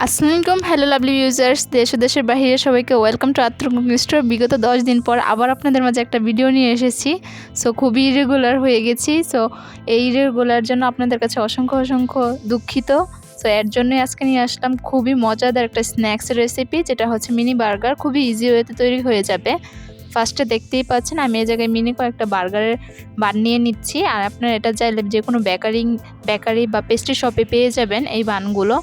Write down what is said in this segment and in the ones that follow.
আসসালামু আলাইকুম hello lovely users দেশ ও দেশের বাইরে সবাইকে ওয়েলকাম টু আত্মর স্টোর। বিগত 10 দিন পর আবার আপনাদের মাঝে একটা ভিডিও নিয়ে এসেছি। সো খুবই ইরেগুলার হয়ে গেছি। সো এই ইরেগুলার জন্য আপনাদের কাছে অসংখ্য দুঃখিত। সো এর জন্যই আজকে নিয়ে আসলাম খুবই মজাদার একটা স্ন্যাক্স রেসিপি, যেটা হচ্ছে মিনি বার্গার। খুবই ইজি ওয়েতে তৈরি হয়ে যাবে। ফার্স্টে দেখতেই পাচ্ছেন আমি এই জায়গায় মিনি কয়েকটা বার্গারের বান নিয়ে নিচ্ছি। আর আপনারা এটা চাইলে যে কোনো বেকারি বা পেস্ট্রি শপে পেয়ে যাবেন এই বানগুলো।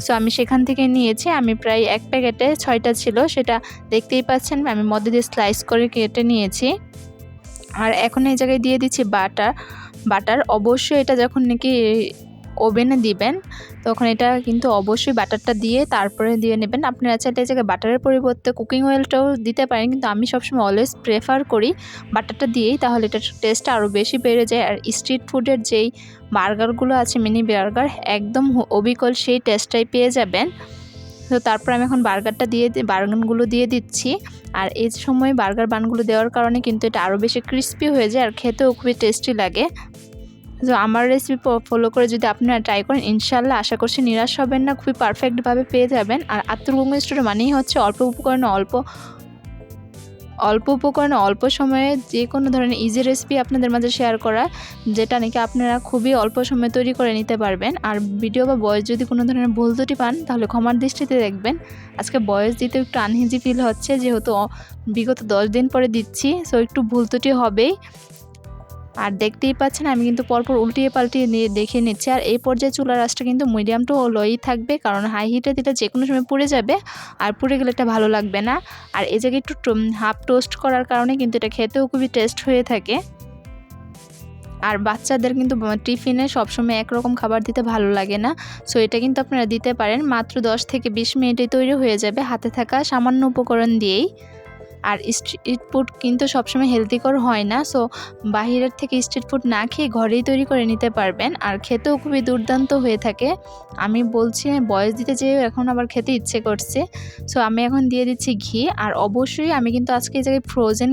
সো আমি সেখান থেকে নিয়েছি। আমি প্রায় এক প্যাকেটে 6টা ছিল, সেটা দেখতেই পাচ্ছেন আমি মধ্যে দিয়ে স্লাইস করে কেটে নিয়েছি। আর এখন এই জায়গায় দিয়ে দিচ্ছি বাটার। অবশ্যই এটা যখন নাকি ওভেনে দিবেন তখন এটা কিন্তু অবশ্যই বাটারটা দিয়ে তারপরে দিয়ে নেবেন। আপনারা চাইলে এই জায়গায় বাটারের পরিবর্তে কুকিং অয়েলটাও দিতে পারেন, কিন্তু আমি সবসময় অলওয়েজ প্রেফার করি বাটারটা দিয়েই, তাহলে এটার টেস্টটা আরও বেশি বেড়ে যায়। আর স্ট্রিট ফুডের যেই বার্গারগুলো আছে মিনি বার্গার, একদম অবিকল সেই টেস্টটাই পেয়ে যাবেন। তো তারপর আমি এখন বার্গারগুলো দিয়ে দিচ্ছি। আর এই সময় বার্গার বানগুলো দেওয়ার কারণে কিন্তু এটা আরও বেশি ক্রিস্পি হয়ে যায় আর খেতেও খুবই টেস্টি লাগে। তো আমার রেসিপি ফলো করে যদি আপনারা ট্রাই করেন, ইনশাল্লাহ আশা করছি নিরাশ হবেন না, খুবই পারফেক্টভাবে পেয়ে যাবেন। আর আত্মর স্টোর মানেই হচ্ছে অল্প উপকরণে অল্প সময়ে যে কোনো ধরনের ইজি রেসিপি আপনাদের মাঝে শেয়ার করা, যেটা নাকি আপনারা খুবই অল্প সময়ে তৈরি করে নিতে পারবেন। আর ভিডিও বা ভয়েস যদি কোনো ধরনের ভুল ত্রুটি পান তাহলে ক্ষমার দৃষ্টিতে দেখবেন। আজকে ভয়েস দিতে একটু আনইজি ফিল হচ্ছে, যেহেতু বিগত 10 দিন পরে দিচ্ছি, সো একটু ভুল ত্রুটি হবেই। আর দেখতেই পাচ্ছেন আমি কিন্তু পরপর উল্টিয়ে পাল্টিয়ে দেখে নিচ্ছি। আর এই পর্যায়ে চুলার আঁচটা কিন্তু মিডিয়াম টু লোই থাকবে, কারণ হাই হিটে দিলে যে কোনো সময় পুড়ে যাবে, আর পুড়ে গেলে এটা ভালো লাগবে না। আর এই জায়গায় একটু হাফ টোস্ট করার কারণে কিন্তু এটা খেতেও খুবই টেস্ট হয়ে থাকে। আর বাচ্চাদের কিন্তু টিফিনে সবসময় একরকম খাবার দিতে ভালো লাগে না, সো এটা কিন্তু আপনারা দিতে পারেন। মাত্র 10 থেকে 20 মিনিটে তৈরি হয়ে যাবে হাতে থাকা সামান্য উপকরণ দিয়েই। আর স্ট্রিট ফুড কিন্তু সবসময় হেলদিকর হয় না, সো বাহিরের থেকে স্ট্রিট ফুড না খেয়ে ঘরেই তৈরি করে নিতে পারবেন, আর খেতেও খুবই দুর্দান্ত হয়ে থাকে। আমি বলছি বয়স দিতে যেয়ে এখন আবার খেতে ইচ্ছে করছে। সো আমি এখন দিয়ে দিচ্ছি ঘি। আর অবশ্যই আমি কিন্তু আজকে এই জায়গায় ফ্রোজেন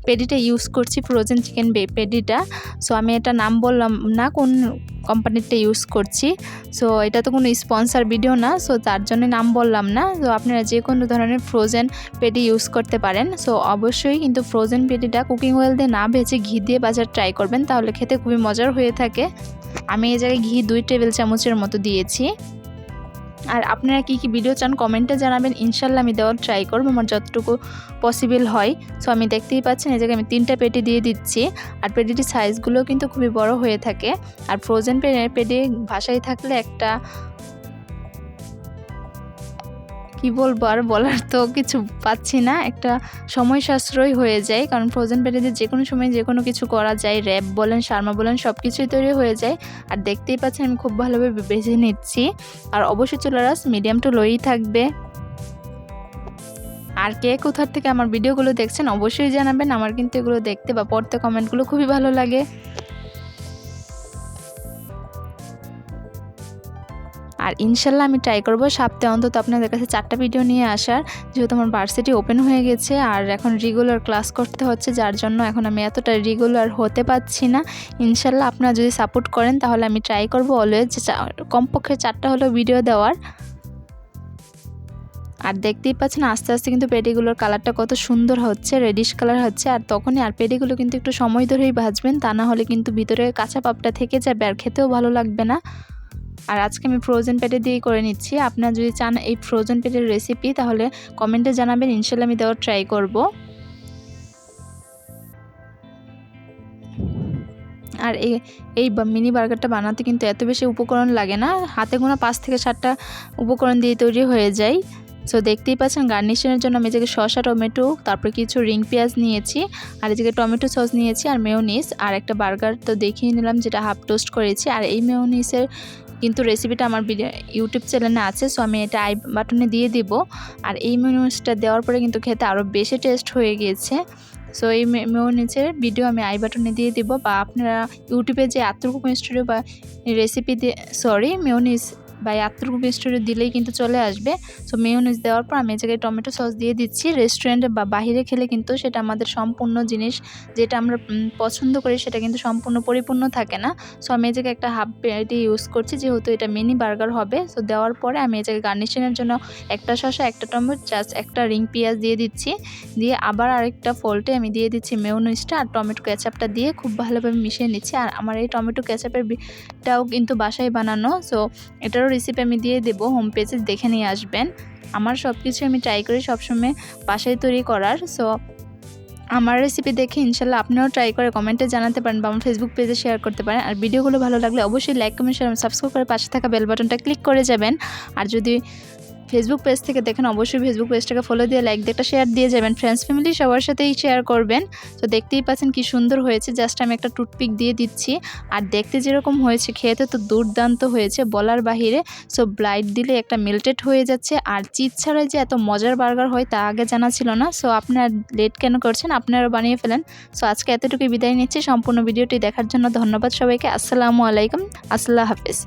পেডিটা ইউজ করছি, ফ্রোজেন চিকেন পেডিটা। সো আমি এটা নাম বললাম না কোন কোম্পানিরটা ইউজ করছি। সো এটা তো কোনো স্পন্সার ভিডিও না, সো তার জন্য নাম বললাম না। তো আপনারা যে কোনো ধরনের ফ্রোজেন পেডি ইউজ করতে পারেন। সো অবশ্যই কিন্তু ফ্রোজেন পেডিটা কুকিং অয়েল দিয়ে না ভেজে ঘি দিয়ে বাজার ট্রাই করবেন, তাহলে খেতে খুবই মজার হয়ে থাকে। আমি এই জায়গায় ঘি 2 টেবিল চামচের মতো দিয়েছি। আর আপনারা কি ভিডিও চান কমেন্টে জানাবেন, ইনশাল্লাহ আমি দেওয়ার ট্রাই করবো আমার যতটুকু পসিবল হয়। সো আমি দেখতেই পাচ্ছেন এই জায়গায় আমি 3টা পেটি দিয়ে দিচ্ছি। আর পেটিটির সাইজগুলো কিন্তু খুবই বড় হয়ে থাকে। আর ফ্রোজেন পেটি ভাষায় থাকলে একটা কি বলবো, আর বলার তো কিছু পাচ্ছি না, একটা সময় সাশ্রয় হয়ে যায়, কারণ ফ্রোজেন পেটিতে যে কোনো সময় যে কোনো কিছু করা যায়, র্যাপ বলেন শার্মা বলেন সব কিছুই তৈরি হয়ে যায়। আর দেখতেই পাচ্ছেন আমি খুব ভালোভাবে ভেজে নিচ্ছি। আর অবশ্যই চুলার আঁচ মিডিয়াম টু লোই থাকবে। আর কে কোথার থেকে আমার ভিডিওগুলো দেখছেন অবশ্যই জানাবেন, আমার কিন্তু এগুলো দেখতে বা পড়তে কমেন্টগুলো খুবই ভালো লাগে। আর ইনশাল্লাহ আমি ট্রাই করব সপ্তাহে অন্তত আপনাদের কাছে 4টা ভিডিও নিয়ে আসার, যেহেতু আমার ভার্সিটি ওপেন হয়ে গেছে আর এখন রেগুলার ক্লাস করতে হচ্ছে, যার জন্য এখন আমি এতটা রেগুলার হতে পারছি না। ইনশাল্লাহ আপনারা যদি সাপোর্ট করেন তাহলে আমি ট্রাই করব অলওয়েজ কমপক্ষে 4টা হলেও ভিডিও দেওয়ার। আর দেখতেই পাচ্ছেন আস্তে আস্তে কিন্তু পেটিগুলোর কালারটা কত সুন্দর হচ্ছে, রেডিশ কালার হচ্ছে। আর তখনই আর পেটিগুলো কিন্তু একটু সময় ধরেই ভাজবেন, তা না হলে কিন্তু ভিতরে কাঁচা পাপটা থেকে যাবে আর খেতেও ভালো লাগবে না। আর আজকে আমি ফ্রোজেন পেটে দিয়েই করে নিচ্ছি। আপনারা যদি চান এই ফ্রোজেন পেটের রেসিপি তাহলে কমেন্টে জানাবেন, ইনশাল্লাহ আমি দেওয়ার ট্রাই করব। আর এই মিনি বার্গারটা বানাতে কিন্তু এত বেশি উপকরণ লাগে না, হাতে গোনা 5 থেকে 7টা উপকরণ দিয়ে তৈরি হয়ে যায়। সো দেখতেই পাচ্ছেন গার্নিশনের জন্য আমি এদিকে শসা, টমেটো, তারপর কিছু রিং পেঁয়াজ নিয়েছি, আর এদিকে টমেটো সস নিয়েছি, আর মেয়োনিজ, আর একটা বার্গার তো দেখিয়ে নিলাম যেটা হাফ টোস্ট করেছি। আর এই মেয়োনিজের কিন্তু রেসিপিটা আমার ইউটিউব চ্যানেলে আছে, সো আমি এটা আই বাটনে দিয়ে দিব। আর এই মেয়োনিজটা দেওয়ার পরে কিন্তু খেতে আরও বেশি টেস্ট হয়ে গিয়েছে। সো এই মেয়োনিজের ভিডিও আমি আই বাটনে দিয়ে দিব, বা আপনারা ইউটিউবে যে আত্মর কুকিং স্টুডিও বা রেসিপি দিয়ে মেয়োনিজ বা At-Tur স্টোরে দিলেই কিন্তু চলে আসবে। সো মেয়োনিজ দেওয়ার পর আমি এই জায়গায় টমেটো সস দিয়ে দিচ্ছি। রেস্টুরেন্টে বা বাহিরে খেলে কিন্তু সেটা আমাদের সম্পূর্ণ জিনিস যেটা আমরা পছন্দ করি সেটা কিন্তু সম্পূর্ণ পরিপূর্ণ থাকে না। সো আমি এই জায়গায় একটা হাফ প্লেট ইউজ করছি, যেহেতু এটা মিনি বার্গার হবে। সো দেওয়ার পরে আমি এই জায়গায় গার্নিশিংয়ের জন্য একটা শসা, একটা টমেটো, জাস্ট একটা রিং পেঁয়াজ দিয়ে দিচ্ছি। দিয়ে আবার আরেকটা ফোল্টে আমি দিয়ে দিচ্ছি মেয়োনিজটা আর টমেটো কেচাপটা দিয়ে খুব ভালোভাবে মিশিয়ে নিচ্ছি। আর আমার এই টমেটো কেচাপটাও কিন্তু বাসায় বানানো। সো এটারও রেসিপি আমি দিয়ে দেবো, হোম পেজে দেখে নিয়ে আসবেন। আমার সব কিছু আমি ট্রাই করি সবসময় বাসায় তৈরি করার। সো আমার রেসিপি দেখে ইনশাল্লাহ আপনিও ট্রাই করে কমেন্টে জানাতে পারেন বা আমার ফেসবুক পেজে শেয়ার করতে পারেন। আর ভিডিওগুলো ভালো লাগলে অবশ্যই লাইক, কমেন্ট, শেয়ার, সাবস্ক্রাইব করে পাশে থাকা বেল বাটনটা ক্লিক করে যাবেন। আর যদি ফেসবুক পেজ থেকে দেখেন অবশ্যই ফেসবুক পেজটাকে ফলো দিয়ে লাইক দিয়ে একটা শেয়ার দিয়ে যাবেন। ফ্রেন্ডস ফ্যামিলি সবার সাথেই শেয়ার করবেন। তো দেখতেই পাচ্ছেন কি সুন্দর হয়েছে, জাস্ট আমি একটা টুথপিক দিয়ে দিচ্ছি। আর দেখতে যেরকম হয়েছে খেতে তো দুর্দান্ত হয়েছে বলার বাহিরে। সো ব্লাইট দিলে একটা মেল্টেড হয়ে যাচ্ছে। আর চিজ ছাড়াই যে এত মজার বার্গার হয় তা আগে জানা ছিল না। সো আপনারা লেট কেন করছেন, আপনারাও বানিয়ে ফেলেন। সো আজকে এতটুকুই বিদায় নিচ্ছি। সম্পূর্ণ ভিডিওটি দেখার জন্য ধন্যবাদ সবাইকে। আসসালামু আলাইকুম, আল্লাহ হাফেজ।